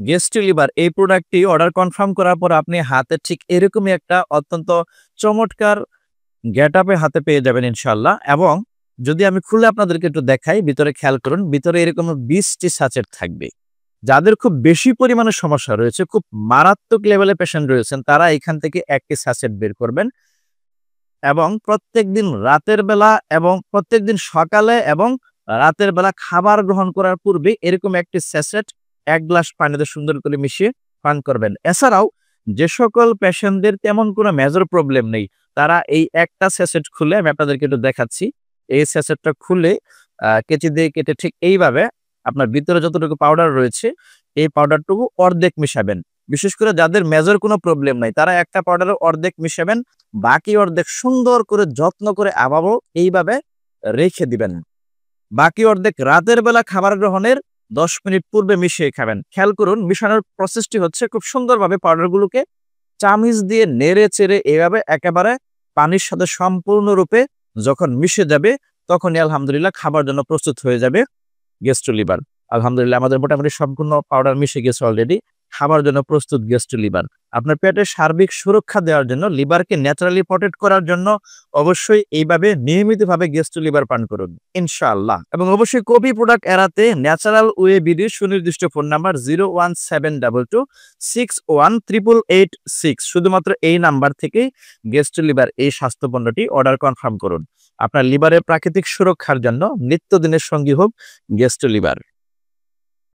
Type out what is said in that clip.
Guest liver এই প্রোডাক্টটি order confirm করার পর আপনি হাতে ঠিক এরকমই একটা অত্যন্ত চমৎকার গেটআপে হাতে পেয়ে যাবেন ইনশাআল্লাহ। এবং যদি আমি খুলে আপনাদেরকে একটু দেখাই, ভিতরে খেয়াল করুন, ভিতরে এরকম 20টি সাচেট থাকবে। যাদের খুব বেশি পরিমাণে সমস্যা রয়েছে, খুব মারাত্মক লেভেলে পেশেন্ট রয়েছেন, তারা এখান থেকে একটি সাচেট বের করবেন এবং প্রত্যেকদিন রাতের বেলা এবং প্রত্যেকদিন সকালে এবং রাতের বেলা খাবার গ্রহণ করার পূর্বে এরকম একটি স্যাচেট 1 গ্লাস পানিতে সুন্দর করে মিশিয়ে পান করবেন। এছাড়াও যে সকল পেশেন্টদের তেমন কোনো মেজর প্রবলেম নেই, তারা এই একটা স্যাচেট খুলে আমি আপনাদেরকে একটু দেখাচ্ছি। এই স্যাচেটটা খুলে কেচি দিয়ে কেটে ঠিক এইভাবে আপনার ভিতরে যতটুকু পাউডার রয়েছে, এই পাউডারটুকু অর্ধেক মিশাবেন। বিশেষ করে যাদের মেজর কোনো প্রবলেম নাই, তারা একটা পাউডারের অর্ধেক মিশাবেন, বাকি অর্ধেক সুন্দর করে যত্ন করে আবারও এইভাবে রেখে দিবেন। বাকি অর্ধেক রাতের বেলা খাবার গ্রহণের 10 মিনিট পূর্বে মিশিয়ে খাবেন। খেয়াল করুন, মিশানোর প্রসেসটি হচ্ছে খুব সুন্দরভাবে পাউডারগুলোকে চামিচ দিয়ে নেড়ে চেড়ে এভাবে একেবারে পানির সাথে সম্পূর্ণরূপে যখন মিশে যাবে, তখনই আলহামদুলিল্লাহ খাবার জন্য প্রস্তুত হয়ে যাবে গেস্ট্রো লিভার। আলহামদুলিল্লাহ আমাদের মোটামুটি সম্পূর্ণ পাউডার মিশে গেছে অলরেডি। খাবার জন্য প্রস্তুত গেস্ট্রো লিভার। আপনার পেটের সার্বিক সুরক্ষা দেওয়ার জন্য, লিভারকে ন্যাচারালি প্রটেক্ট করার জন্য অবশ্যই এইভাবে নিয়মিতভাবে গেস্ট্রো লিভার পান করুন ইনশাআল্লাহ। এবং অবশ্যই কপি প্রোডাক্ট এড়াতে ন্যাচারাল ওয়ে বিডির সুনির্দিষ্ট ফোন নাম্বার 01722618886, শুধুমাত্র এই নাম্বার থেকে গেস্ট্রো লিভার এই স্বাস্থ্য পণ্যটি অর্ডার কনফার্ম করুন। আপনার লিভারের প্রাকৃতিক সুরক্ষার জন্য নিত্যদিনের সঙ্গী হোক গেস্ট্রো লিভার।